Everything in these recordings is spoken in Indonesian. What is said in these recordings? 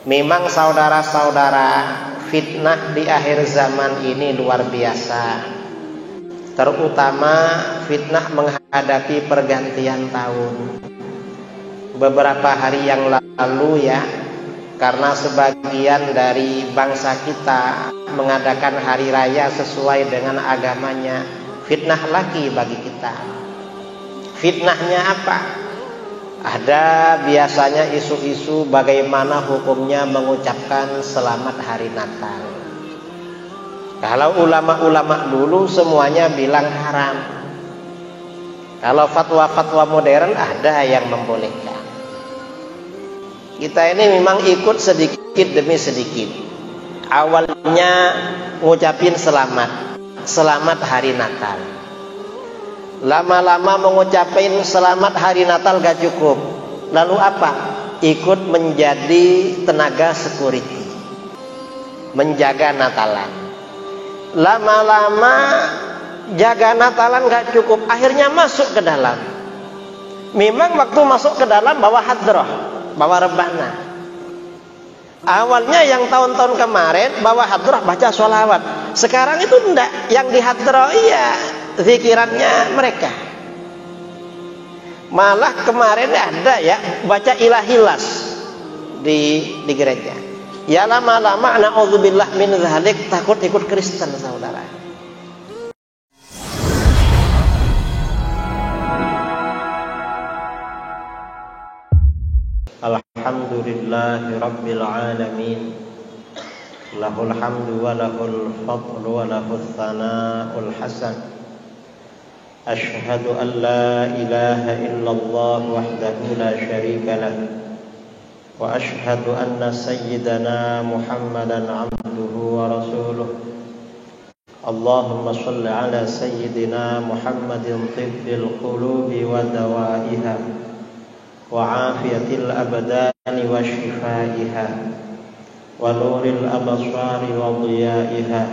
Memang saudara-saudara, fitnah di akhir zaman ini luar biasa. Terutama fitnah menghadapi pergantian tahun. Beberapa hari yang lalu ya, karena sebagian dari bangsa kita mengadakan hari raya sesuai dengan agamanya, fitnah lagi bagi kita. Fitnahnya apa? Ada biasanya isu-isu bagaimana hukumnya mengucapkan selamat hari Natal. Kalau ulama-ulama dulu semuanya bilang haram. Kalau fatwa-fatwa modern ada yang membolehkan. Kita ini memang ikut sedikit demi sedikit. Awalnya ngucapin selamat hari Natal. Lama-lama mengucapin selamat hari Natal gak cukup. Lalu apa? Ikut menjadi tenaga security, menjaga Natalan. Lama-lama jaga Natalan gak cukup, akhirnya masuk ke dalam. Memang waktu masuk ke dalam bawa hadroh, bawa rebana. Awalnya yang tahun-tahun kemarin bawa hadroh baca sholawat. Sekarang itu enggak, yang di hadroh iya zikirannya mereka. Malah kemarin ada ya baca ilahilas di gereja. Ya lama-lama na'udzubillah min dzalik, takut ikut Kristen saudara. Alhamdulillahi rabbil alamin. Lahul hamdu wa lahul fadlu wa lahul thana'ul hasan. Ashhadu an la ilaha illallah wahdahu la syarika lah. Wa ashhadu anna sayyidana Muhammadan abduhu wa rasuluh. Allahumma salli ala sayyidina Muhammadin tibbil qulubi wa dawaiha wa afiyatil abdani wa shifaiha wa nuril absari wa dhiyaiha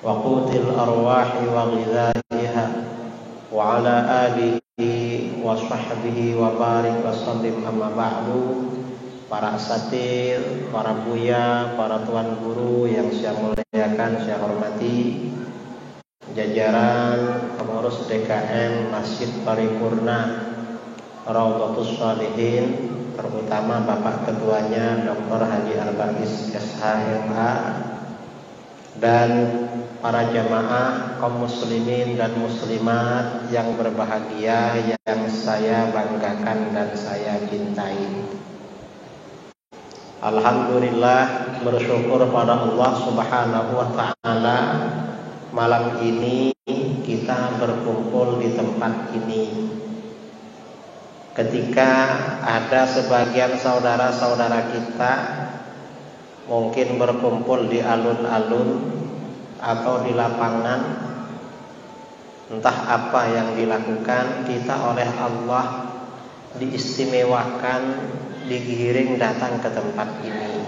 wa qutil arwahi wa ghidhaiha wa ala alihi wa sahbihi wa barik wa sallim. Amma ba'du. Para asatidz, para buya, para tuan guru yang saya muliakan, saya hormati, jajaran pengurus DKM Masjid Paripurna Raudhatus Shalihin, terutama Bapak Ketuanya Dr. Haji Al-Baqis SHMA, dan para jamaah kaum muslimin dan muslimat yang berbahagia, yang saya banggakan dan saya cintai. Alhamdulillah, bersyukur pada Allah Subhanahu wa ta'ala, malam ini kita berkumpul di tempat ini. Ketika ada sebagian saudara-saudara kita mungkin berkumpul di alun-alun atau di lapangan, entah apa yang dilakukan, kita oleh Allah diistimewakan, digiring datang ke tempat ini.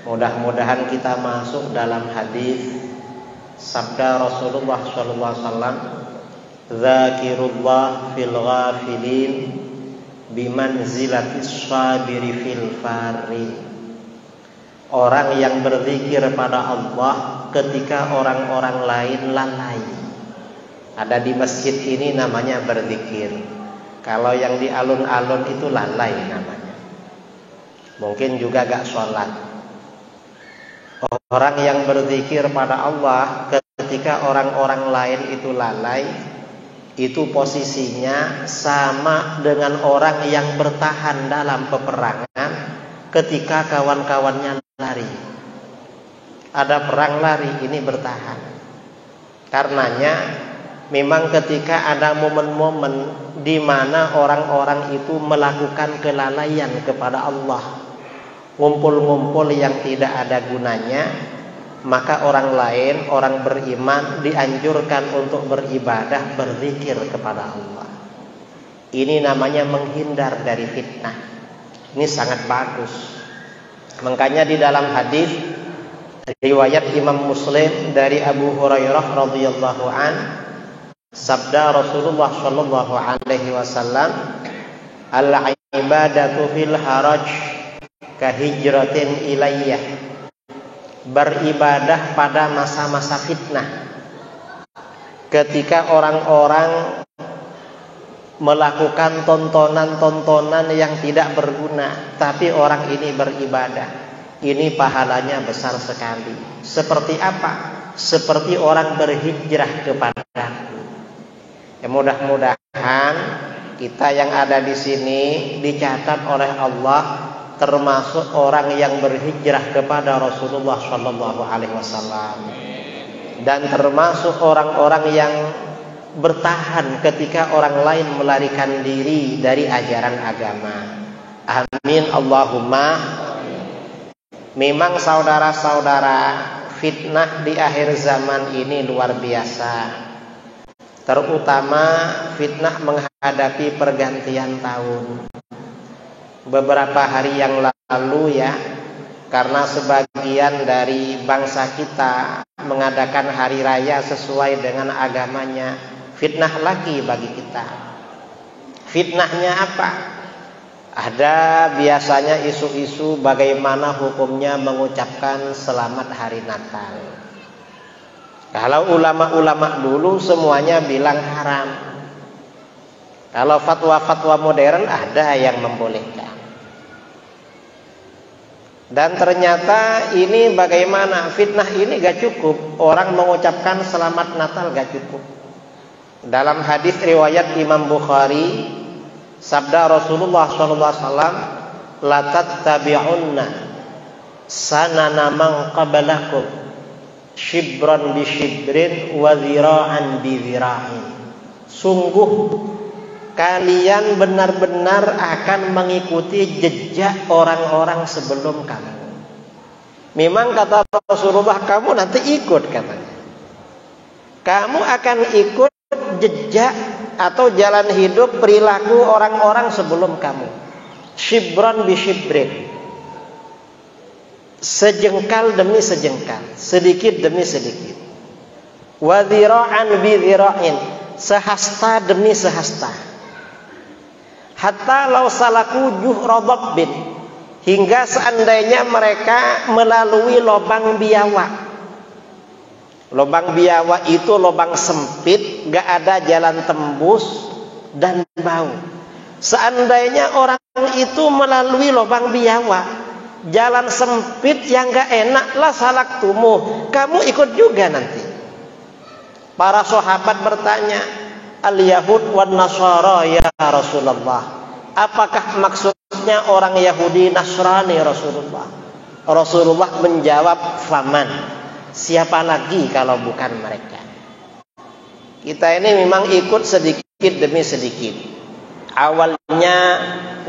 Mudah-mudahan kita masuk dalam hadis sabda Rasulullah SAW, "Dzakirullah fil ghafilin bimanzilatis sabiri fil farin." Orang yang berzikir pada Allah ketika orang-orang lain lalai. Ada di masjid ini namanya berzikir. Kalau yang di alun-alun itu lalai namanya. Mungkin juga gak sholat. Orang yang berzikir pada Allah ketika orang-orang lain itu lalai, itu posisinya sama dengan orang yang bertahan dalam peperangan ketika kawan-kawannya lari. Ada perang lari, ini bertahan. Karenanya memang ketika ada momen-momen di mana orang-orang itu melakukan kelalaian kepada Allah, ngumpul-ngumpul yang tidak ada gunanya, maka orang lain, orang beriman dianjurkan untuk beribadah, berzikir kepada Allah. Ini namanya menghindar dari fitnah. Ini sangat bagus. Makanya di dalam hadis riwayat Imam Muslim dari Abu Hurairah radhiyallahu an, sabda Rasulullah sallallahu alaihi wasallam, "Al-ibadatu fil haraj kahijratin ilayyah, beribadah pada masa-masa fitnah, ketika orang-orang melakukan tontonan-tontonan yang tidak berguna, tapi orang ini beribadah. Ini pahalanya besar sekali. Seperti apa? Seperti orang berhijrah kepadaku. Ya, mudah-mudahan kita yang ada di sini dicatat oleh Allah termasuk orang yang berhijrah kepada Rasulullah Shallallahu Alaihi Wasallam, dan termasuk orang-orang yang bertahan ketika orang lain melarikan diri dari ajaran agama. Amin Allahumma. Memang saudara-saudara, fitnah di akhir zaman ini luar biasa. Terutama fitnah menghadapi pergantian tahun. Beberapa hari yang lalu ya, karena sebagian dari bangsa kita mengadakan hari raya sesuai dengan agamanya, fitnah lagi bagi kita. Fitnahnya apa? Ada biasanya isu-isu bagaimana hukumnya mengucapkan selamat hari Natal. Kalau ulama-ulama dulu semuanya bilang haram. Kalau fatwa-fatwa modern ada yang membolehkan. Dan ternyata ini bagaimana? Fitnah ini gak cukup. Orang mengucapkan selamat Natal gak cukup. Dalam hadis riwayat Imam Bukhari, sabda Rasulullah SAW, la tattabi'unna sanana man qablakum shibran bi shibrin wa dhira'an bi dhira'in. Sungguh kalian benar-benar akan mengikuti jejak orang-orang sebelum kamu. Memang kata Rasulullah, kamu nanti ikut katanya. Kamu akan ikut jejak atau jalan hidup perilaku orang-orang sebelum kamu. Shibran bi shibrin, sejengkal demi sejengkal, sedikit demi sedikit. Wa dhira'an bi dhira'in, sehasta demi sehasta. Hatta law salaku juhra dhabbin, hingga seandainya mereka melalui lubang biawak. Lubang biawak itu lubang sempit, gak ada jalan tembus dan bau. Seandainya orang itu melalui lubang biawak, jalan sempit yang gak enak, lah salak tumuh, kamu ikut juga nanti. Para sahabat bertanya, al-Yahud wan Nasara ya Rasulullah, apakah maksudnya orang Yahudi Nasrani Rasulullah? Rasulullah menjawab, faman, siapa lagi kalau bukan mereka. Kita ini memang ikut sedikit demi sedikit. Awalnya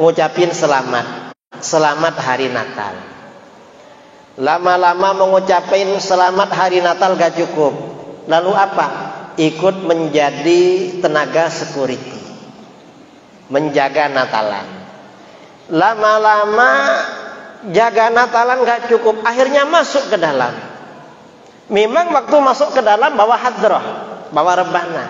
ngucapin selamat hari Natal. Lama-lama mengucapin selamat hari Natal gak cukup. Lalu apa? Ikut menjadi tenaga security, menjaga Natalan. Lama-lama jaga Natalan gak cukup, akhirnya masuk ke dalam. Memang waktu masuk ke dalam bawa hadrah, bawa rebana.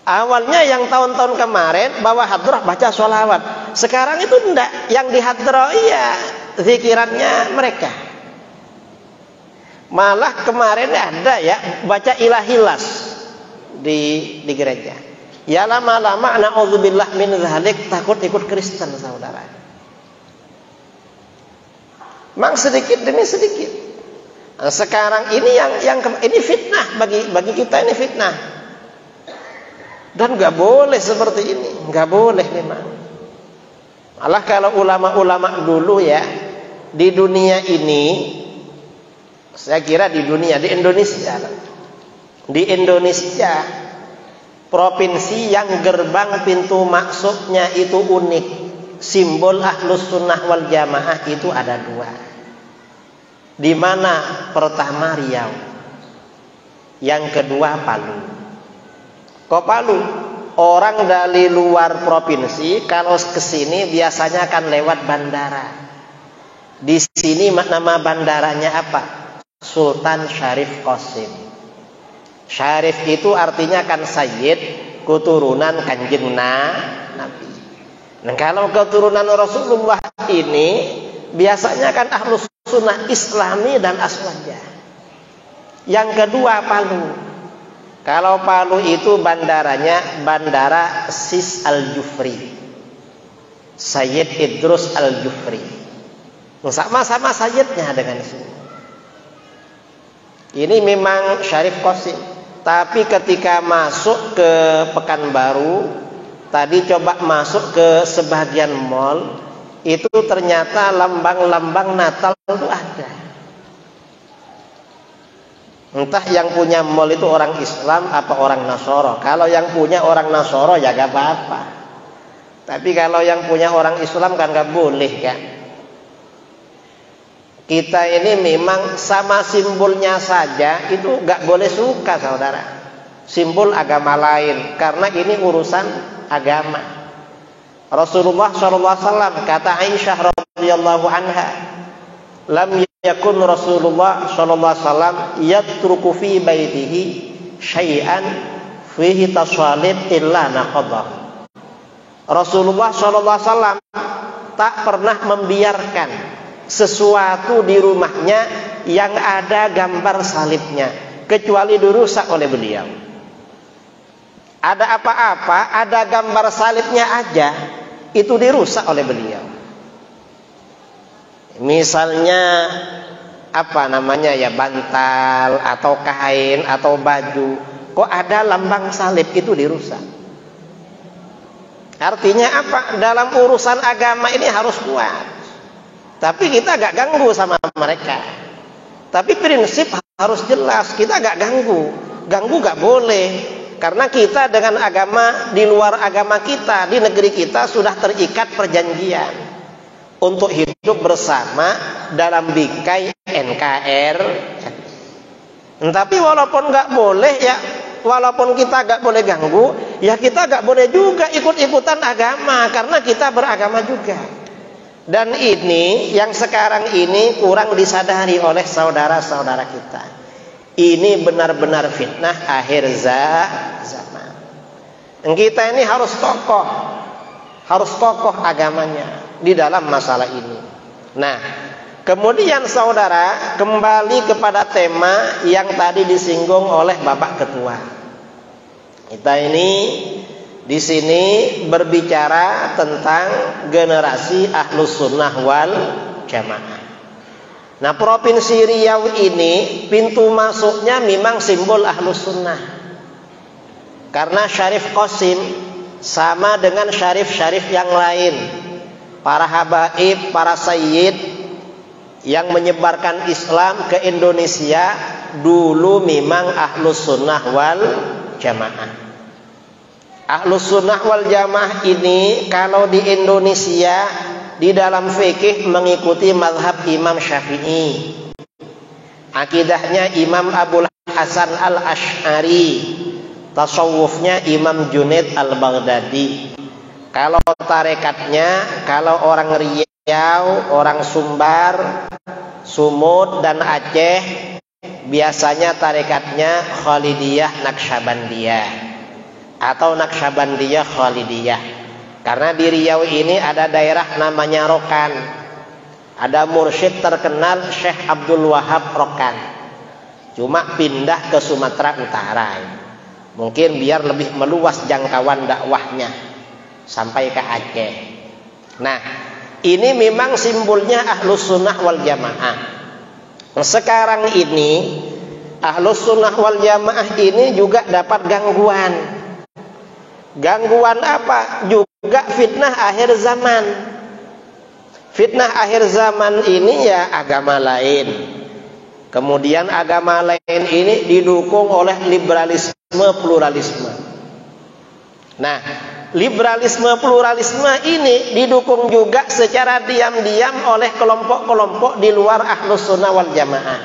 Awalnya yang tahun-tahun kemarin bawa hadrah baca sholawat. Sekarang itu enggak, yang di hadrah iya zikirannya mereka. Malah kemarin ada ya baca ilahilas di gereja. Ya lama-lama na'udzubillah min dzalik, takut ikut Kristen saudara. Mang sedikit demi sedikit. Nah, sekarang ini yang ini fitnah bagi kita, ini fitnah. Dan nggak boleh seperti ini, nggak boleh memang. Malah kalau ulama-ulama dulu ya di dunia ini, saya kira di Indonesia provinsi yang gerbang pintu masuknya itu unik, simbol Ahlus Sunnah wal Jamaah itu ada dua. Di mana pertama Riau, yang kedua Palu. Kok Palu? Orang dari luar provinsi kalau ke sini biasanya akan lewat bandara. Di sini nama bandaranya apa? Sultan Syarif Qasim. Syarif itu artinya kan sayyid, keturunan Kanjeng Nabi. Nah, kalau keturunan Rasulullah Salaf ini biasanya kan ahlus sunnah Islami dan aswaja. Yang kedua Palu. Kalau Palu itu bandaranya Bandara Sis Al-Jufri, Sayyid Idrus Al-Jufri. Sama-sama Sayyidnya dengan sini. Ini memang Syarif Qasim. Tapi ketika masuk ke Pekanbaru, tadi coba masuk ke sebagian mall, itu ternyata lambang-lambang Natal itu ada. Entah yang punya mall itu orang Islam apa orang Nasoro. Kalau yang punya orang Nasoro ya gak apa-apa. Tapi kalau yang punya orang Islam kan gak boleh kan. Kita ini memang sama simbolnya saja itu gak boleh suka saudara. Simbol agama lain, karena ini urusan agama. Rasulullah SAW kata Aisyah radhiyallahu anha, lam yakun Rasulullah SAW yatruku fi baitihi syai'an fihi tasalib illa naqadah. Rasulullah SAW tak pernah membiarkan sesuatu di rumahnya yang ada gambar salibnya kecuali dirusak oleh beliau. Ada apa-apa, ada gambar salibnya aja, itu dirusak oleh beliau. Misalnya apa namanya ya, bantal atau kain atau baju, kok ada lambang salib, itu dirusak. Artinya apa? Dalam urusan agama ini harus kuat. Tapi kita gak ganggu sama mereka. Tapi prinsip harus jelas, kita gak ganggu. Ganggu gak boleh. Karena kita dengan agama di luar agama kita, di negeri kita sudah terikat perjanjian untuk hidup bersama dalam bingkai NKR. Tapi walaupun gak boleh ya, walaupun kita gak boleh ganggu, ya kita gak boleh juga ikut-ikutan agama, karena kita beragama juga. Dan ini yang sekarang ini kurang disadari oleh saudara-saudara kita. Ini benar-benar fitnah akhir zaman. Kita ini harus kokoh agamanya di dalam masalah ini. Nah, kemudian saudara kembali kepada tema yang tadi disinggung oleh Bapak Ketua. Kita ini di sini berbicara tentang generasi Ahlus Sunnah wal Jamaah. Nah, Provinsi Riau ini pintu masuknya memang simbol Ahlus Sunnah. Karena Syarif Qasim sama dengan syarif-syarif yang lain, para habaib, para sayyid yang menyebarkan Islam ke Indonesia dulu memang Ahlus Sunnah wal Jamaah. Ahlus Sunnah wal Jamaah ini kalau di Indonesia di dalam fikih mengikuti mazhab Imam Syafi'i. Akidahnya Imam Abul Hasan Al-Asy'ari, tasawufnya Imam Junaid Al-Baghdadi. Kalau tarekatnya, kalau orang Riau, orang Sumbar, Sumut dan Aceh, biasanya tarekatnya Khalidiyah Naqsyabandiyah atau Naqsyabandiyah Khalidiyah. Karena di Riau ini ada daerah namanya Rokan. Ada mursyid terkenal Syekh Abdul Wahab Rokan. Cuma pindah ke Sumatera Utara. Mungkin biar lebih meluas jangkauan dakwahnya sampai ke Aceh. Nah, ini memang simbolnya Ahlus Sunnah wal Jamaah. Sekarang ini Ahlus Sunnah wal Jamaah ini juga dapat gangguan. Gangguan apa? Juga fitnah akhir zaman. Fitnah akhir zaman ini ya agama lain. Kemudian agama lain ini didukung oleh liberalisme pluralisme. Nah, liberalisme pluralisme ini didukung juga secara diam-diam oleh kelompok-kelompok di luar Ahlus Sunnah wal Jamaah.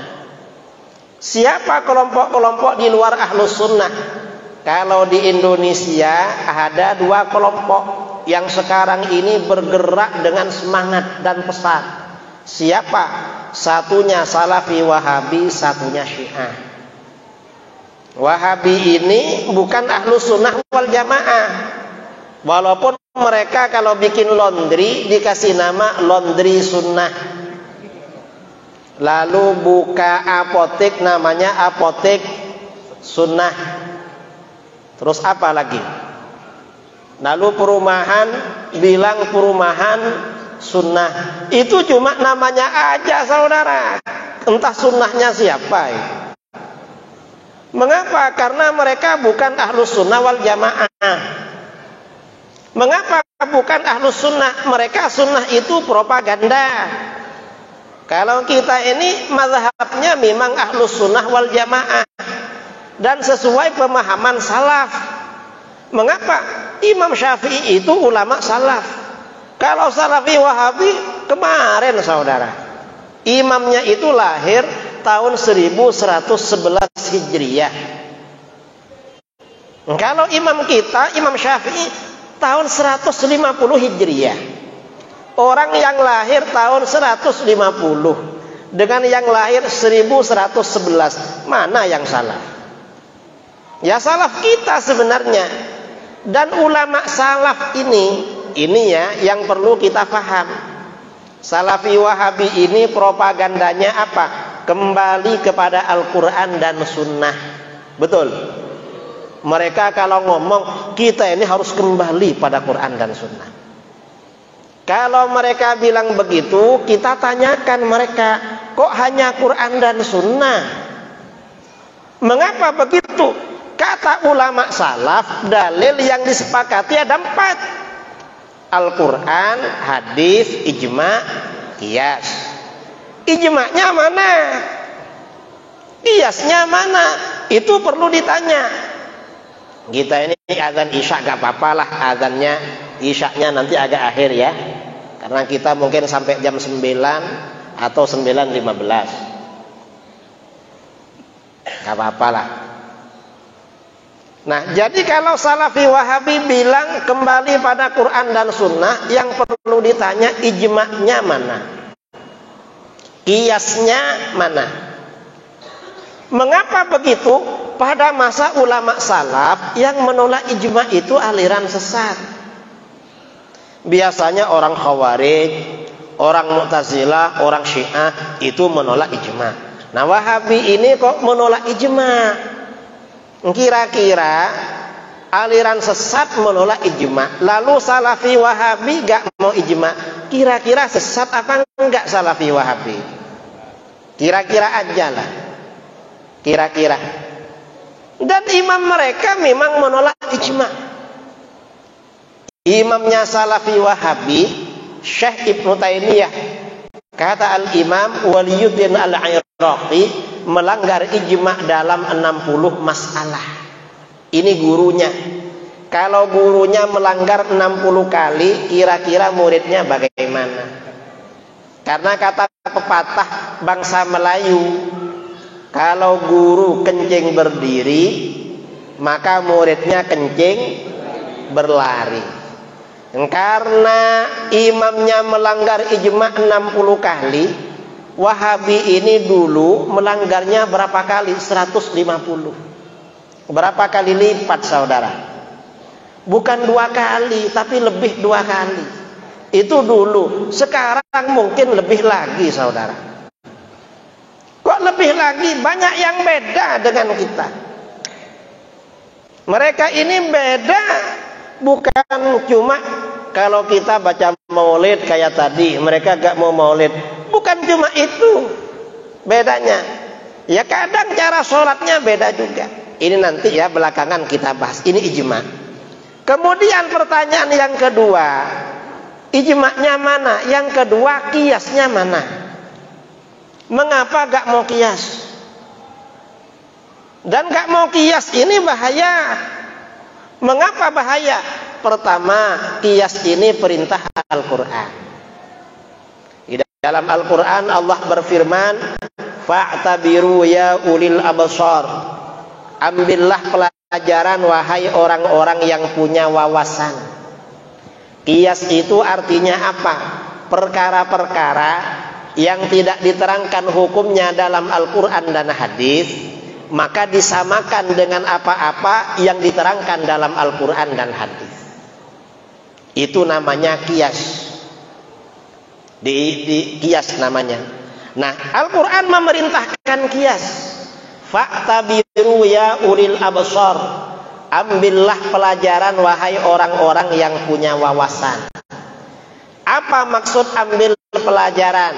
Siapa kelompok-kelompok di luar Ahlus Sunnah? Kalau di Indonesia ada dua kelompok yang sekarang ini bergerak dengan semangat dan pesat. Siapa? Satunya Salafi Wahabi, satunya Syiah. Wahabi ini bukan Ahlus Sunnah wal Jamaah. Walaupun mereka kalau bikin laundry dikasih nama laundry sunnah. Lalu buka apotek namanya apotek sunnah. Terus apa lagi? Lalu perumahan bilang perumahan sunnah. Itu cuma namanya aja saudara. Entah sunnahnya siapa. Mengapa? Karena mereka bukan ahlus sunnah wal jamaah. Mengapa bukan ahlus sunnah? Mereka sunnah itu propaganda. Kalau kita ini mazhabnya memang ahlus sunnah wal jamaah dan sesuai pemahaman salaf. Mengapa? Imam Syafi'i itu ulama salaf. Kalau Salafi Wahabi kemarin saudara, imamnya itu lahir tahun 1111 Hijriah. Kalau imam kita, Imam Syafi'i tahun 150 Hijriah. Orang yang lahir tahun 150 dengan yang lahir 1111, mana yang salah? Ya salaf kita sebenarnya. Dan ulama salaf ini ya yang perlu kita paham. Salafi Wahabi ini propagandanya apa? Kembali kepada Al-Quran dan Sunnah. Betul. Mereka kalau ngomong kita ini harus kembali pada Quran dan Sunnah. Kalau mereka bilang begitu, kita tanyakan mereka, kok hanya Quran dan Sunnah? Mengapa begitu? Kata ulama salaf, dalil yang disepakati ada 4. Al-Quran, hadis, ijma, qiyas. Ijma'nya mana? Qiyasnya mana? Itu perlu ditanya. Kita ini azan isya gak apa-apa lah, azannya isyaknya nanti agak akhir ya, karena kita mungkin sampai jam 9 atau 9.15, gak apa-apa lah. Nah jadi kalau Salafi Wahabi bilang kembali pada Quran dan Sunnah, yang perlu ditanya ijma'nya mana, qiyasnya mana. Mengapa begitu? Pada masa ulama salaf yang menolak ijma' itu aliran sesat. Biasanya orang Khawarij, orang Mu'tazilah, orang Syiah itu menolak ijma'. Nah Wahabi ini kok menolak ijma'? Kira-kira aliran sesat menolak ijma', lalu Salafi Wahabi gak mau ijma'. Kira-kira sesat apa enggak Salafi Wahabi? Kira-kira aja lah. Kira-kira. Dan imam mereka memang menolak ijma'. Imamnya Salafi Wahabi, Syekh Ibnu Taimiyah, kata Al-Imam Waliyuddin Al-Iraqi, melanggar ijma' dalam 60 masalah. Ini gurunya. Kalau gurunya melanggar 60 kali, kira-kira muridnya bagaimana? Karena kata pepatah bangsa Melayu, kalau guru kencing berdiri, maka muridnya kencing berlari. Karena imamnya melanggar ijma' 60 kali, Wahabi ini dulu melanggarnya berapa kali? 150. Berapa kali lipat saudara? Bukan 2 kali, tapi lebih 2 kali. Itu dulu. Sekarang mungkin lebih lagi saudara. Kok lebih lagi? Banyak yang beda dengan kita. Mereka ini beda. Bukan cuma kalau kita baca maulid kayak tadi, mereka gak mau maulid. Bukan cuma itu bedanya. Ya kadang cara sholatnya beda juga. Ini nanti ya belakangan kita bahas. Ini ijma'. Kemudian pertanyaan yang kedua, ijma'nya mana? Yang kedua, qiyasnya mana? Mengapa gak mau qiyas? Dan gak mau qiyas ini bahaya. Mengapa bahaya? Pertama, qiyas ini perintah Al-Quran. Di dalam Al-Quran Allah berfirman, fa'tabiru ya ulil absar. Ambillah pelajaran wahai orang-orang yang punya wawasan. Qiyas itu artinya apa? Perkara-perkara yang tidak diterangkan hukumnya dalam Al-Quran dan hadis, maka disamakan dengan apa-apa yang diterangkan dalam Al-Quran dan hadis. Itu namanya kias. Di kias namanya. Nah, Al-Quran memerintahkan kias. Fa'tabiru ya ulil absar. Ambillah pelajaran wahai orang-orang yang punya wawasan. Apa maksud ambil pelajaran?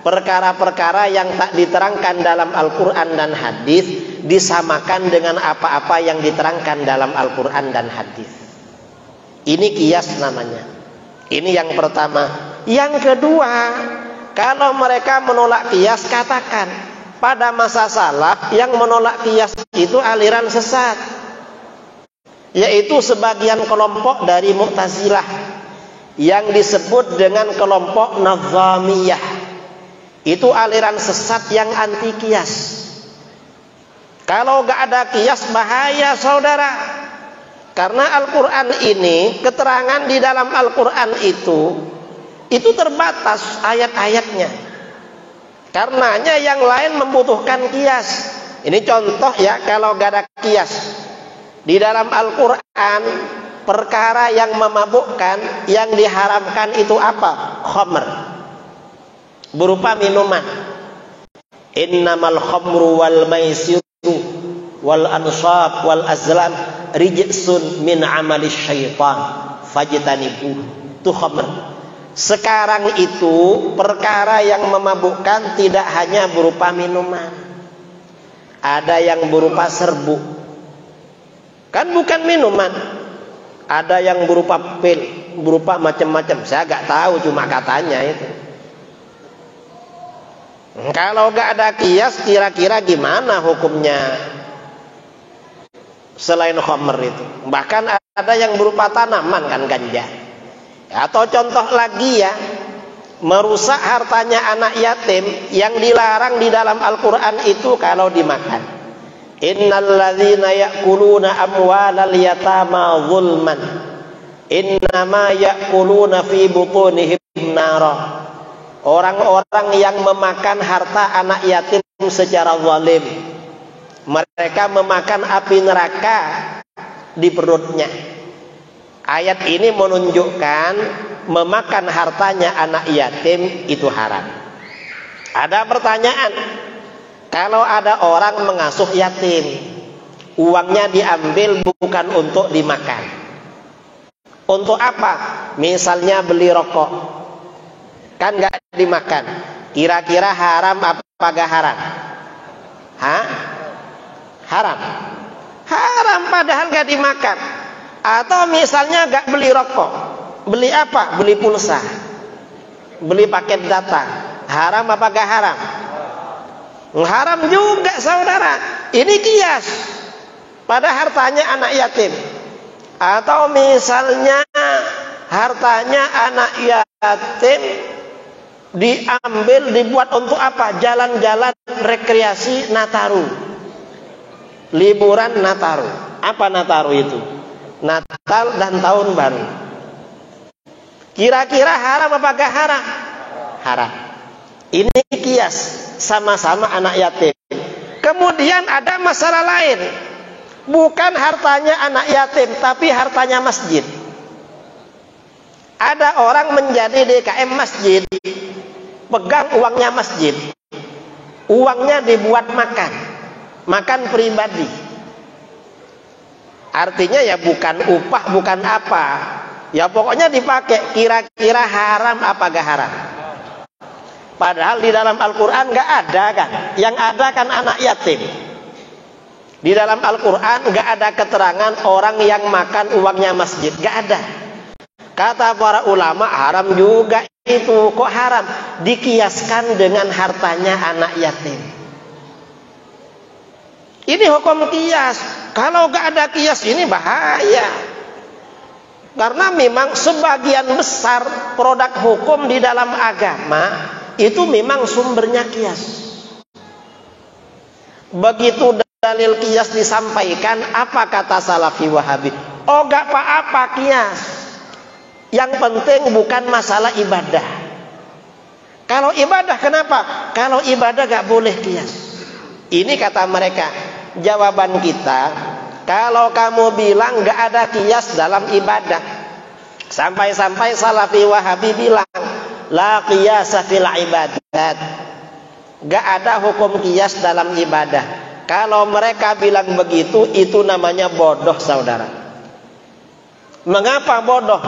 Perkara-perkara yang tak diterangkan dalam Al-Quran dan hadis disamakan dengan apa-apa yang diterangkan dalam Al-Quran dan hadis. Ini kias namanya. Ini yang pertama. Yang kedua, kalau mereka menolak kias, katakan pada masa salaf yang menolak kias itu aliran sesat, yaitu sebagian kelompok dari Mu'tazilah yang disebut dengan kelompok Nazamiyah. Itu aliran sesat yang anti kias. Kalau gak ada kias bahaya saudara. Karena Al-Quran ini, keterangan di dalam Al-Quran itu terbatas ayat-ayatnya. Karenanya yang lain membutuhkan kias. Ini contoh ya, kalau gak ada kias. Di dalam Al-Quran, perkara yang memabukkan, yang diharamkan itu apa? Khamr. Berupa minuman. Innamal khamru wal maisiru wal ansab wal azlam rijsun min amali syaitan fajtanibu. Itu khamr. Sekarang itu perkara yang memabukkan tidak hanya berupa minuman. Ada yang berupa serbuk. Kan bukan minuman. Ada yang berupa pil, berupa macam-macam. Saya gak tahu, cuma katanya itu. Kalau gak ada kias, kira-kira gimana hukumnya selain khamr itu? Bahkan ada yang berupa tanaman kan, ganja. Atau contoh lagi ya, merusak hartanya anak yatim yang dilarang di dalam Al-Quran itu kalau dimakan. Innalladzina ya'kuluna amwalal yatama zulman innama ya'kuluna fi butunihim nara. Orang-orang yang memakan harta anak yatim secara zalim, mereka memakan api neraka di perutnya. Ayat ini menunjukkan memakan hartanya anak yatim itu haram. Ada pertanyaan, kalau ada orang mengasuh yatim, uangnya diambil bukan untuk dimakan. Untuk apa? Misalnya beli rokok. Kan gak dimakan. Kira-kira haram apa gak haram? Hah? Haram. Haram padahal gak dimakan. Atau misalnya gak beli rokok. Beli apa? Beli pulsa. Beli paket data. Haram apa gak haram? Haram juga saudara. Ini kias pada hartanya anak yatim. Atau misalnya hartanya anak yatim diambil, dibuat untuk apa? Jalan-jalan rekreasi Nataru, liburan Nataru. Apa Nataru itu? Natal dan Tahun Baru. Kira-kira haram apa gak haram? Haram. Ini kias, sama-sama anak yatim. Kemudian ada masalah lain, bukan hartanya anak yatim, tapi hartanya masjid. Ada orang menjadi DKM masjid, pegang uangnya masjid, uangnya dibuat makan pribadi. Artinya ya bukan upah, bukan apa, ya pokoknya dipakai. Kira-kira haram apa gak haram? Padahal di dalam Al-Quran gak ada kan, yang ada kan anak yatim. Di dalam Al-Quran gak ada keterangan orang yang makan uangnya masjid, gak ada. Kata para ulama haram juga itu. Kok haram? Dikiaskan dengan hartanya anak yatim. Ini hukum kias. Kalau gak ada kias ini bahaya. Karena memang sebagian besar produk hukum di dalam agama itu memang sumbernya kias. Begitu dalil kias disampaikan, apa kata Salafi Wahabi? Oh gak apa-apa kias. Yang penting bukan masalah ibadah. Kalau ibadah kenapa? Kalau ibadah gak boleh kias. Ini kata mereka. Jawaban kita, kalau kamu bilang gak ada kias dalam ibadah, Sampai-sampai Salafi Wahabi bilang, la qiyasa fil ibadat. Gak ada hukum qiyas dalam ibadah. Kalau mereka bilang begitu, itu namanya bodoh, saudara. Mengapa bodoh?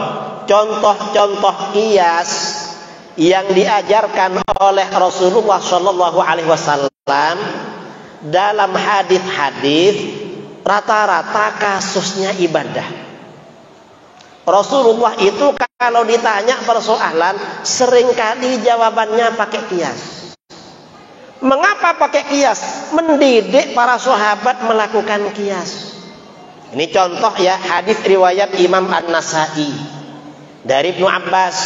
Contoh-contoh qiyas yang diajarkan oleh Rasulullah SAW dalam hadis-hadis rata-rata kasusnya ibadah. Rasulullah itu kalau ditanya persoalan seringkali jawabannya pakai qiyas. Mengapa pakai qiyas? Mendidik para sahabat melakukan qiyas. Ini contoh ya, hadis riwayat Imam An-Nasa'i dari Ibnu Abbas.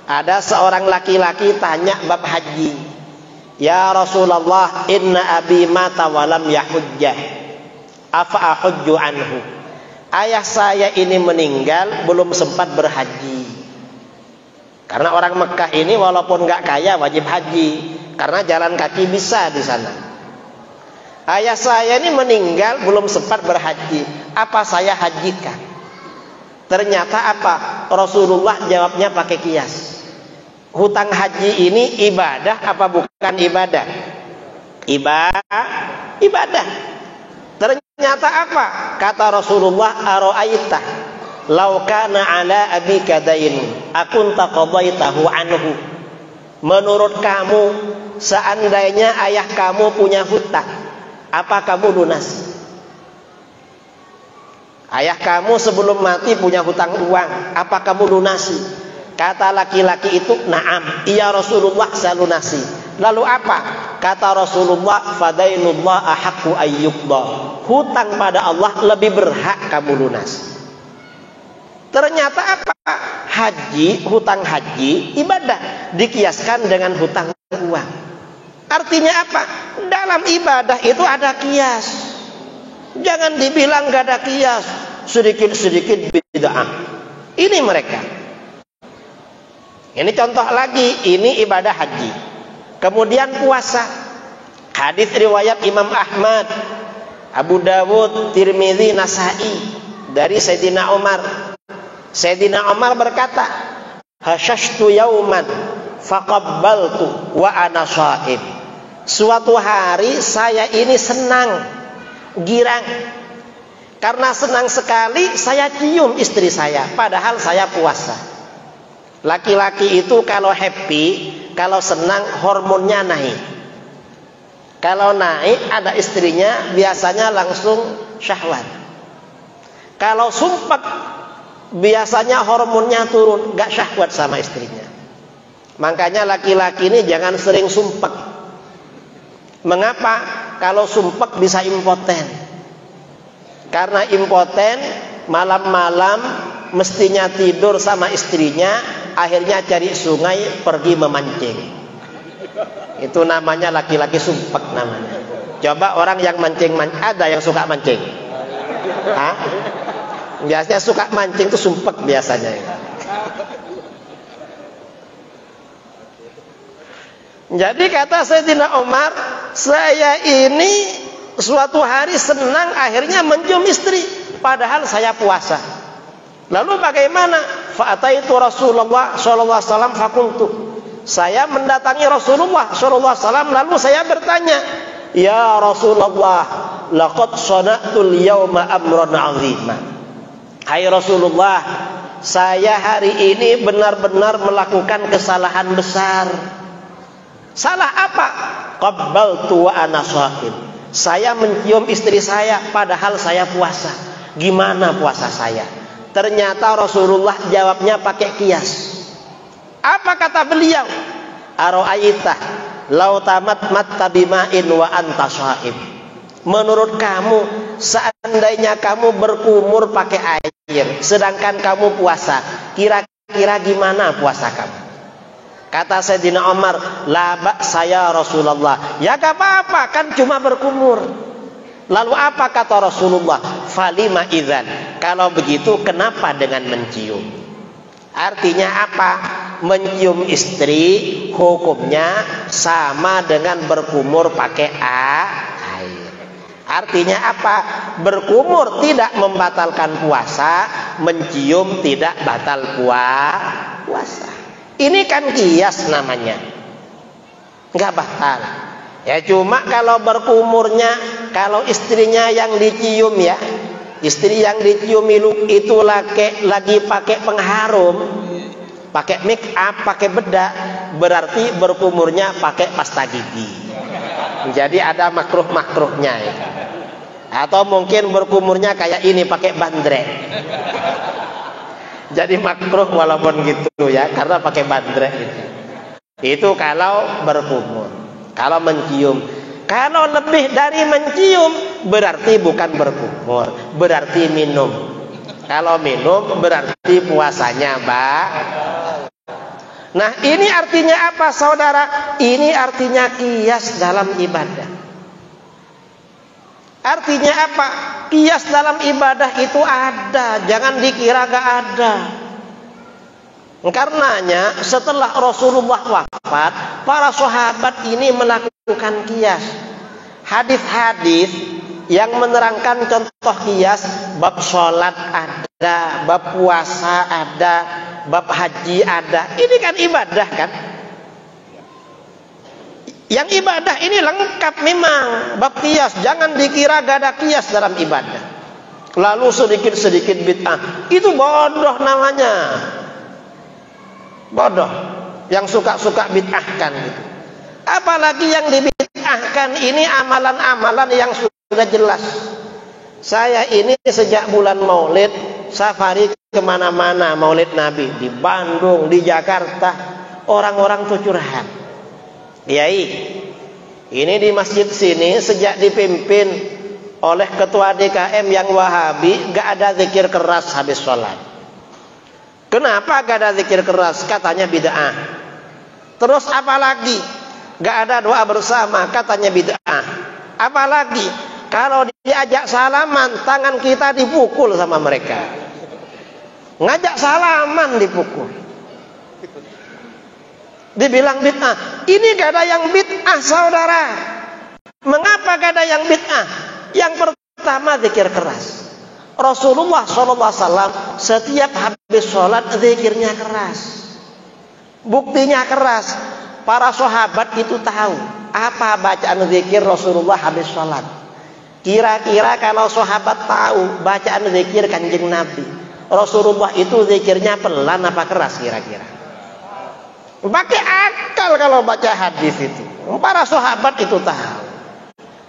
Ada seorang laki-laki tanya bab haji. Ya Rasulullah, inna abi mata walam yahujjah, afa ahujju anhu. Ayah saya ini meninggal belum sempat berhaji. Karena orang Mekah ini walaupun gak kaya wajib haji, karena jalan kaki bisa di sana. Ayah saya ini meninggal belum sempat berhaji, apa saya hajikan? Ternyata apa? Rasulullah jawabnya pakai qiyas. Hutang haji ini ibadah apa bukan ibadah? Ibadah. Ternyata apa? Kata Rasulullah, aro'aita law kana ala abika dain akunta qadaitahu anhu. Menurut kamu, seandainya ayah kamu punya hutang, apa kamu lunasi? Ayah kamu sebelum mati punya hutang uang, apa kamu lunasi? Kata laki-laki itu, na'am, iya Rasulullah, saya lunasi. Lalu apa? Kata Rasulullah, fadainullah ahaqqu ayyuqda. Hutang pada Allah lebih berhak kamu lunasi. Ternyata apa? Haji, hutang haji, ibadah dikiaskan dengan hutang uang. Artinya apa? Dalam ibadah itu ada kias. Jangan dibilang gak ada kias, sedikit-sedikit bid'ah. Ini mereka. Ini contoh lagi, ini ibadah haji. Kemudian puasa. Hadis riwayat Imam Ahmad, Abu Dawud, Tirmidzi, Nasa'i dari Sayyidina Umar. Sayyidina Umar berkata, hasyashtu yauman faqabbaltu wa ana shaim. Suatu hari saya ini senang, girang. Karena senang sekali saya cium istri saya, padahal saya puasa. Laki-laki itu kalau happy, kalau senang hormonnya naik. Kalau naik ada istrinya biasanya langsung syahwat. Kalau sumpek biasanya hormonnya turun, gak syahwat sama istrinya. Makanya laki-laki ini jangan sering sumpek. Mengapa? Kalau sumpek bisa impoten. Karena impoten malam-malam mestinya tidur sama istrinya, akhirnya cari sungai pergi memancing. Itu namanya laki-laki sumpek namanya. Coba orang yang mancing, ada yang suka mancing? Hah? Biasanya suka mancing itu sumpek biasanya. Jadi kata Sayyidina Umar, saya ini suatu hari senang akhirnya mencium istri, padahal saya puasa. Lalu bagaimana? Fa'ataitu Rasulullah sallallahu alaihi wasallam faqultu. Saya mendatangi Rasulullah sallallahu alaihi wasallam lalu saya bertanya, "Ya Rasulullah, laqad sana'tul yawma amran 'azima." Hai Rasulullah, saya hari ini benar-benar melakukan kesalahan besar. Salah apa? Qabbaltu wa ana shaim. Saya mencium istri saya padahal saya puasa. Gimana puasa saya? Ternyata Rasulullah jawabnya pakai qiyas. Apa kata beliau? Aro'aitah law tamatmatta bima'in wa anta shaim. Menurut kamu, seandainya kamu berkumur pakai air sedangkan kamu puasa, kira-kira gimana puasa kamu? Kata Sayyidina Umar, la saya Rasulullah. Ya gak apa-apa, kan cuma berkumur. Lalu apa kata Rasulullah? Falima idzan. Kalau begitu kenapa dengan mencium? Artinya apa? Mencium istri hukumnya sama dengan berkumur pakai air. Artinya apa? Berkumur tidak membatalkan puasa, mencium tidak batal puasa. Ini kan kias namanya, nggak batal. Ya cuma kalau berkumurnya, kalau istrinya yang dicium ya, istri yang dicium itu lagi pakai pengharum, pakai make up, pakai bedak, berarti berkumurnya pakai pasta gigi. Jadi ada makruh-makruhnya ya. Atau mungkin berkumurnya kayak ini pakai bandrek. Jadi makruh walaupun gitu ya, karena pakai bandrek gitu. Itu kalau berkumur. Kalau mencium, kalau lebih dari mencium berarti bukan berkumur, berarti minum. Kalau minum berarti puasanya Nah ini artinya apa saudara? Ini artinya kias dalam ibadah. Artinya apa? Kias dalam ibadah itu ada, jangan dikira gak ada. Karenanya setelah Rasulullah wafat, para sahabat ini melakukan kias. Hadis-hadis yang menerangkan contoh kias, bab sholat ada, bab puasa ada, bab haji ada. Ini kan ibadah kan? Yang ibadah ini lengkap memang. Bab kias, jangan dikira gak ada kias dalam ibadah. Lalu sedikit-sedikit bid'ah, itu bodoh namanya. Bodoh yang suka-suka bid'ahkan gitu. Apalagi yang dibid'ahkan ini amalan-amalan yang sudah jelas. Saya ini sejak bulan Maulid safari kemana-mana Maulid Nabi, di Bandung, di Jakarta, orang-orang tuh curhat. Kiai, ini di masjid sini sejak dipimpin oleh ketua DKM yang Wahabi gak ada zikir keras habis sholat. Kenapa gak ada zikir keras? Katanya bid'ah. Terus apalagi? Gak ada doa bersama, katanya bid'ah. Apalagi kalau diajak salaman, tangan kita dipukul sama mereka. Ngajak salaman dipukul. Dibilang bid'ah. Ini gak ada yang bid'ah saudara. Mengapa gak ada yang bid'ah? Yang pertama zikir keras. Rasulullah SAW setiap habis sholat zikirnya keras. Buktinya keras. Para sahabat itu tahu apa bacaan zikir Rasulullah habis sholat. Kira-kira kalau sahabat tahu bacaan zikir Kanjeng Nabi, Rasulullah itu zikirnya pelan apa keras kira-kira? Pakai akal kalau baca hadis itu. Para sahabat itu tahu.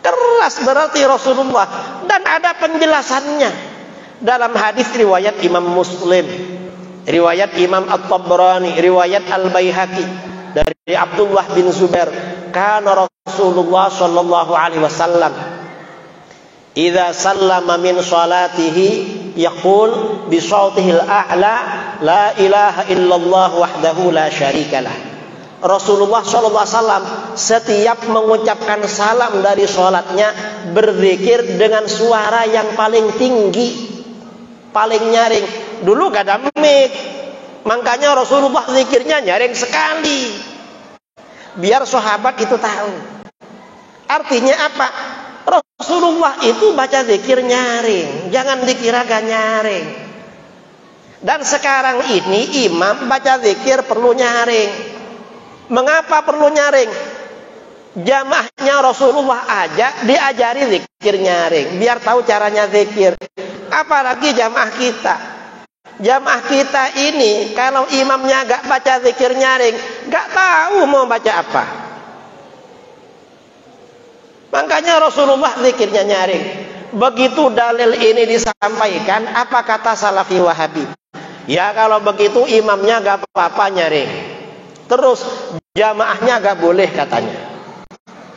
Keras berarti Rasulullah. Dan ada penjelasannya. Dalam hadis riwayat Imam Muslim, riwayat Imam At-Tabrani, riwayat Al-Baihaqi dari Abdullah bin Zubair. Kana Rasulullah sallallahu alaihi wasallam idza sallama min salatihi yaqul bi sautihil a'la la ilaha illallah wahdahu la syarikalah. Rasulullah SAW setiap mengucapkan salam dari sholatnya berzikir dengan suara yang paling tinggi, paling nyaring. Dulu gak ada mic, makanya Rasulullah zikirnya nyaring sekali, biar sahabat itu tahu. Artinya apa? Rasulullah itu baca zikir nyaring, jangan dikira gak nyaring. Dan sekarang ini imam baca zikir perlu nyaring. Mengapa perlu nyaring? Jamaahnya Rasulullah aja diajari zikir nyaring, biar tahu caranya zikir. Apalagi jamaah kita. Jamaah kita ini kalau imamnya gak baca zikir nyaring, gak tahu mau baca apa. Makanya Rasulullah zikirnya nyaring. Begitu dalil ini disampaikan, apa kata Salafi Wahabi? Ya kalau begitu imamnya gak apa-apa nyaring, terus jamaahnya gak boleh katanya.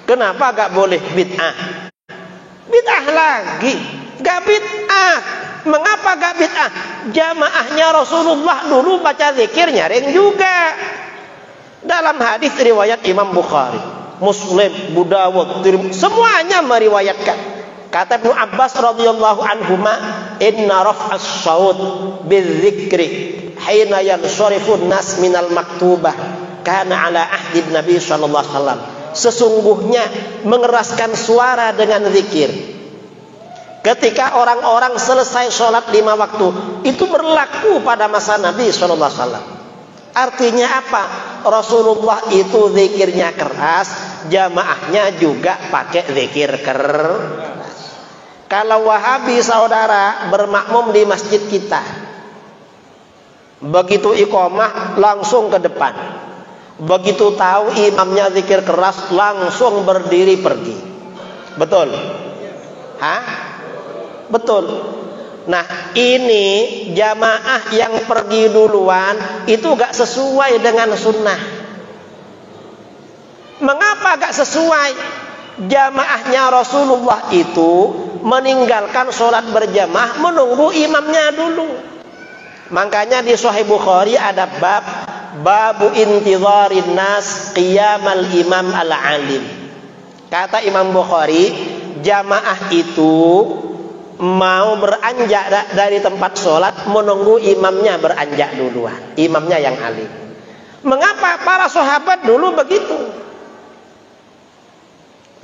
Kenapa gak boleh? Bid'ah. Bid'ah lagi. Gak bid'ah. Mengapa gak bid'ah? Jamaahnya Rasulullah dulu baca zikir nyaring juga. Dalam hadis riwayat Imam Bukhari, Muslim, Abu Dawud, semuanya meriwayatkan. Kata Ibnu Abbas radhiyallahu anhuma, inna raf'as shaut bidzikri hina yansharifu nas minal maktubah kana ala ahdi Nabi sallallahu alaihi wasallam. Sesungguhnya mengeraskan suara dengan zikir ketika orang-orang selesai sholat 5 waktu, itu berlaku pada masa Nabi SAW. Artinya apa? Rasulullah itu zikirnya keras, jamaahnya juga pakai zikir keras. Kalau Wahabi saudara bermakmum di masjid kita, begitu iqamah langsung ke depan, begitu tahu imamnya zikir keras langsung berdiri pergi. Betul? Hah? Betul. Nah, ini jamaah yang pergi duluan itu gak sesuai dengan sunnah. Mengapa gak sesuai? Jamaahnya Rasulullah itu meninggalkan sholat berjamaah, menunggu imamnya dulu. Makanya di Sahih Bukhari ada babu intidharin nas qiyamal imam al-alim. Kata Imam Bukhari, jamaah itu mau beranjak dari tempat sholat, menunggu imamnya beranjak duluan, imamnya yang alim. Mengapa? Para sahabat dulu begitu.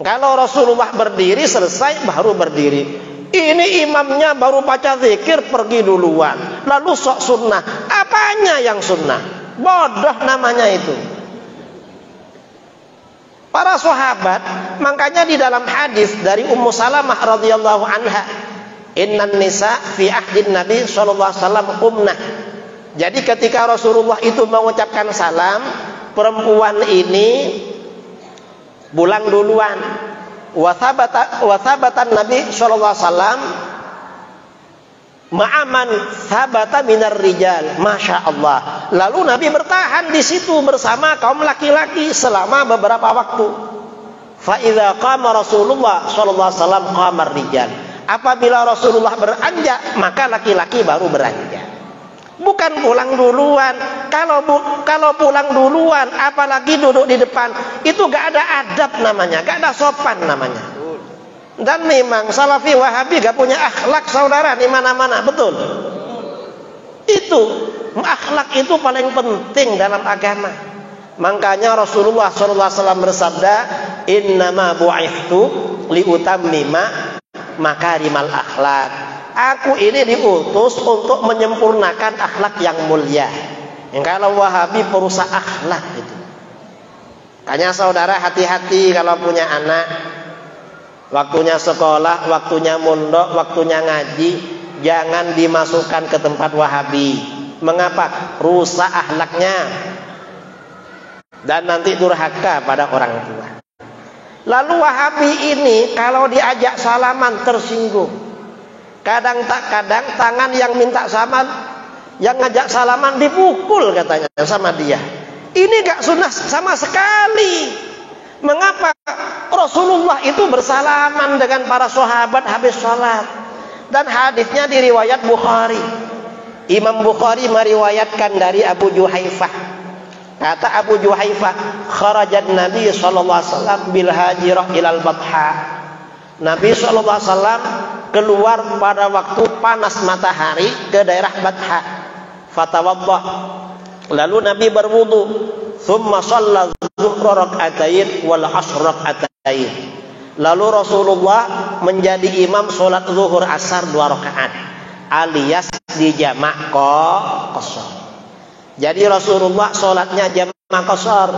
Kalau Rasulullah berdiri selesai baru berdiri. Ini imamnya baru baca zikir pergi duluan, lalu sok sunnah. Apanya yang sunnah? Bodoh namanya itu. Para sahabat, makanya di dalam hadis dari Ummu Salamah radhiyallahu anha, innan nisa fi ahdin Nabi sallallahu alaihi wasallam qumnah. Jadi ketika Rasulullah itu mengucapkan salam, perempuan ini pulang duluan. Wa thabatan Nabi sallallahu alaihi wasallam ma'aman thabata minar rijal. Masya Allah. Lalu Nabi bertahan di situ bersama kaum laki-laki selama beberapa waktu. Fa idza qama Rasulullah sallallahu alaihi wasallam qamar rijal. Apabila Rasulullah beranjak, maka laki-laki baru beranjak. Bukan pulang duluan. Kalau pulang duluan, apalagi duduk di depan, itu gak ada adab namanya, gak ada sopan namanya. Dan memang Salafi Wahabi gak punya akhlak saudara di mana-mana, betul? Itu akhlak itu paling penting dalam agama. Makanya Rasulullah SAW bersabda, innama bu'ithtu liutammima makarimal akhlak. Aku ini diutus untuk menyempurnakan akhlak yang mulia. Yang kalau Wahabi perusak akhlak itu. Makanya saudara hati-hati kalau punya anak, waktunya sekolah, waktunya mondok, waktunya ngaji, jangan dimasukkan ke tempat Wahabi. Mengapa? Rusak akhlaknya dan nanti durhaka pada orang tua. Lalu Wahabi ini kalau diajak salaman tersinggung. Kadang tak kadang tangan yang minta salaman, yang ngajak salaman dipukul katanya sama dia. Ini gak sunnah sama sekali. Mengapa? Rasulullah itu bersalaman dengan para sahabat habis sholat. Dan hadisnya di riwayat Bukhari. Imam Bukhari meriwayatkan dari Abu Juhaifah. Kata Abu Juhaifah, kharajat Nabi SAW bil hajirah ilal batha. Nabi SAW keluar pada waktu panas matahari ke daerah Batha. Fatawaddah. Lalu Nabi berwudu. Thumma shalla zuhra rak'atain wal 'asr rak'atain. Lalu Rasulullah menjadi imam salat zuhur asar 2 rakaat, alias dijamak qasar. Jadi Rasulullah salatnya jamak qasar.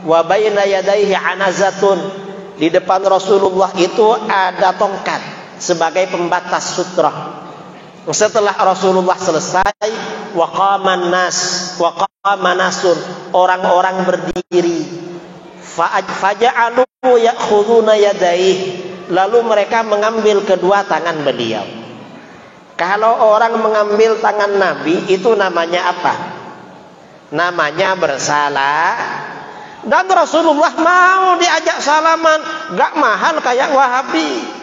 Wa baina yadayhi anazatun. Di depan Rasulullah itu ada tongkat sebagai pembatas sutra. Setelah Rasulullah selesai, waqaman nasun, orang-orang berdiri. Faja'alu ya'khuduna yadayhi, lalu mereka mengambil kedua tangan beliau. Kalau orang mengambil tangan Nabi itu namanya apa? Namanya bersalah. Dan Rasulullah mau diajak salaman, gak mahal kayak Wahabi.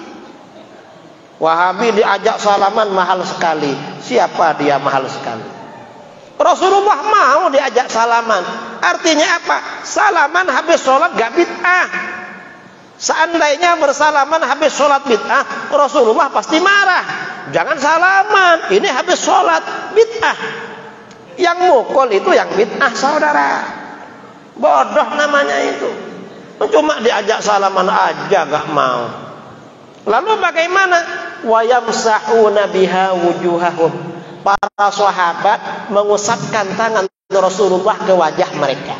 Wahabi diajak salaman mahal sekali. Siapa dia mahal sekali? Rasulullah mau diajak salaman. Artinya apa? Salaman habis sholat gak bid'ah. Seandainya bersalaman habis sholat bid'ah, Rasulullah pasti marah. Jangan salaman, ini habis sholat bid'ah. Yang mukul itu yang bid'ah saudara. Bodoh namanya itu. Cuma diajak salaman aja gak mau. Lalu bagaimana? wa yamsahuna biha wujuhahum. Para sahabat mengusapkan tangan Rasulullah ke wajah mereka.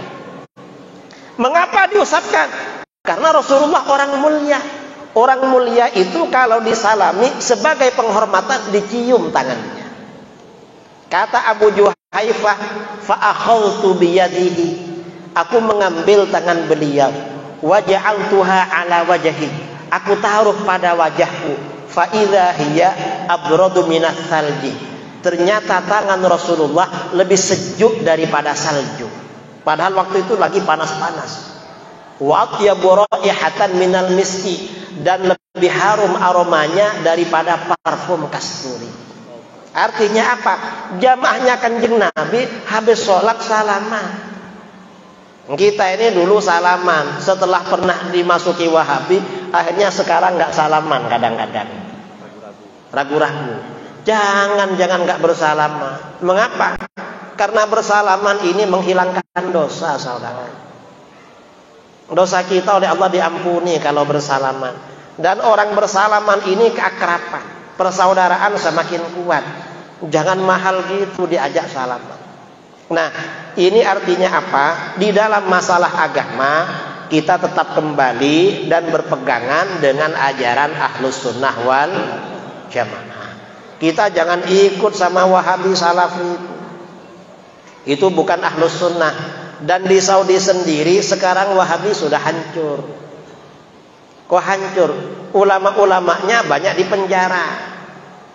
Mengapa diusapkan? Karena Rasulullah orang mulia. Orang mulia itu kalau disalami sebagai penghormatan dicium tangannya. Kata Abu Juhaifah, fa akhadtu biyadihi. Aku mengambil tangan beliau, wa ja'altuha ala wajhi. Aku taruh pada wajahku, fa idza hiya abradu minas salji. Ternyata tangan Rasulullah lebih sejuk daripada salju. Padahal waktu itu lagi panas-panas. Wa atyabu raihatan minal miski, dan lebih harum aromanya daripada parfum kasturi. Artinya apa? Jamaahnya Kanjeng Nabi habis sholat salaman. Kita ini dulu salaman, setelah pernah dimasuki Wahabi, akhirnya sekarang nggak salaman kadang-kadang. Ragu-ragu. Jangan nggak bersalaman. Mengapa? Karena bersalaman ini menghilangkan dosa, saudara. Dosa kita oleh Allah diampuni kalau bersalaman. Dan orang bersalaman ini keakraban, persaudaraan semakin kuat. Jangan mahal gitu diajak salaman. Nah, ini artinya apa? Di dalam masalah agama kita tetap kembali dan berpegangan dengan ajaran Ahlus Sunnah wal Jamaah. Kita jangan ikut sama Wahabi Salafi. Itu bukan Ahlus Sunnah. Dan di Saudi sendiri sekarang Wahabi sudah hancur. Kok hancur? Ulama-ulamanya banyak di penjara.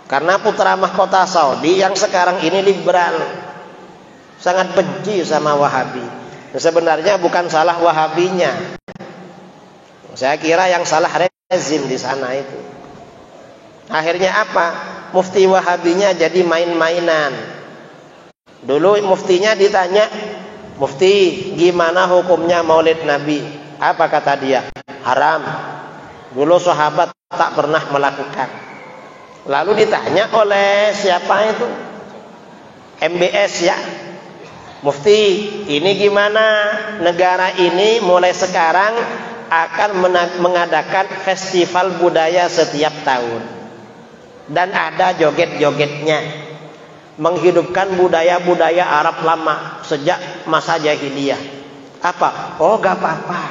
Karena putra mahkota Saudi yang sekarang ini liberal, sangat benci sama Wahabi. Sebenarnya bukan salah Wahabinya. Saya kira yang salah rezim di sana itu. Akhirnya apa? Mufti Wahabinya jadi main-mainan. Dulu muftinya ditanya, "Mufti, gimana hukumnya Maulid Nabi?" Apa kata dia? Haram. Dulu sahabat tak pernah melakukan. Lalu ditanya oleh siapa itu? MBS ya. Mufti, ini gimana? Negara ini mulai sekarang akan mengadakan festival budaya setiap tahun. Dan ada joget-jogetnya, menghidupkan budaya-budaya Arab lama sejak masa jahiliyah. Apa? Oh, gak apa-apa.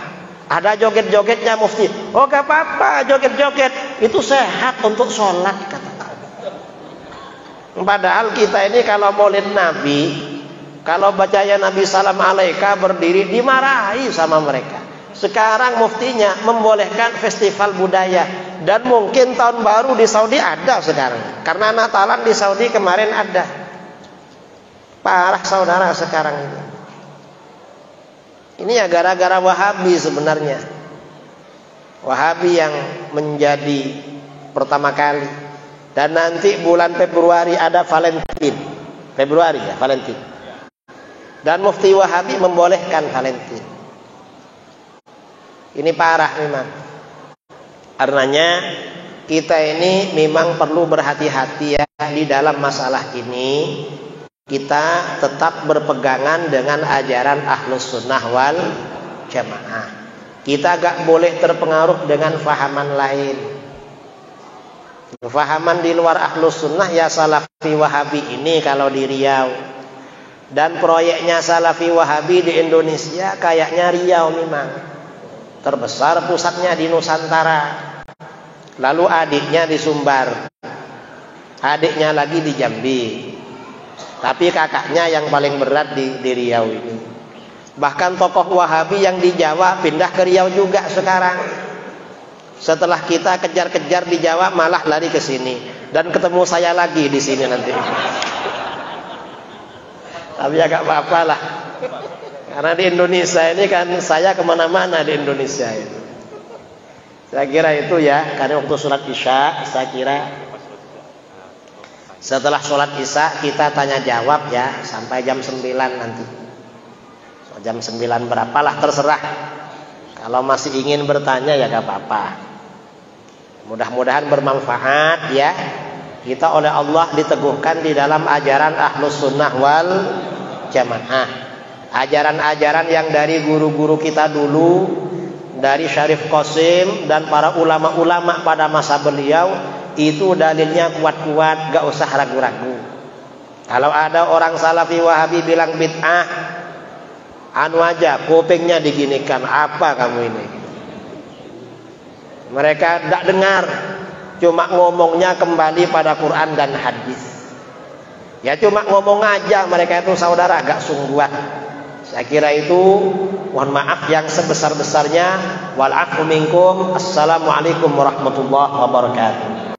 Ada joget-jogetnya Mufti. Oh, gak apa-apa joget-joget. Itu sehat untuk sholat, kata. Padahal kita ini kalau maulid Nabi, kalau bacanya Nabi salam alaika berdiri, dimarahi sama mereka. Sekarang muftinya membolehkan festival budaya. Dan mungkin tahun baru di Saudi ada sekarang. Karena Natalan di Saudi kemarin ada. Parah saudara sekarang ini. Ini ya gara-gara Wahabi sebenarnya. Wahabi yang menjadi pertama kali. Dan nanti bulan Februari ada Valentine. Februari ya, Valentine. Dan Mufti Wahabi membolehkan Valentine. Ini parah memang. Karenanya kita ini memang perlu berhati-hati ya di dalam masalah ini. Kita tetap berpegangan dengan ajaran Ahlus Sunnah wal Jamaah. Kita gak boleh terpengaruh dengan fahaman lain. Fahaman di luar Ahlus Sunnah ya Salafi Wahabi ini kalau di Riau. Dan proyeknya Salafi Wahabi di Indonesia kayaknya Riau memang. Terbesar pusatnya di Nusantara. Lalu adiknya di Sumbar, adiknya lagi di Jambi, tapi kakaknya yang paling berat di Riau ini. Bahkan tokoh Wahabi yang di Jawa pindah ke Riau juga sekarang. Setelah kita kejar-kejar di Jawa malah lari ke sini dan ketemu saya lagi di sini nanti. Tapi ya gak apa-apa lah, karena di Indonesia ini kan saya kemana-mana di Indonesia itu. Saya kira itu ya, karena waktu sholat Isya, saya kira setelah sholat Isya kita tanya jawab ya, sampai jam 9 nanti. Jam 9 berapalah terserah. Kalau masih ingin bertanya ya gak apa-apa. Mudah-mudahan bermanfaat ya. Kita oleh Allah diteguhkan di dalam ajaran Ahlus Sunnah wal Jamaah. Ajaran-ajaran yang dari guru-guru kita dulu, dari Syarif Qasim dan para ulama-ulama pada masa beliau, itu dalilnya kuat-kuat, gak usah ragu-ragu. Kalau ada orang Salafi Wahabi bilang bid'ah, anu aja, kupingnya diginikan, apa kamu ini? Mereka tidak dengar, cuma ngomongnya kembali pada Quran dan hadis. Ya cuma ngomong aja, mereka itu saudara agak sungguhan. Saya kira itu, mohon maaf yang sebesar-besarnya. Wal afu minkum. Assalamualaikum warahmatullahi wabarakatuh.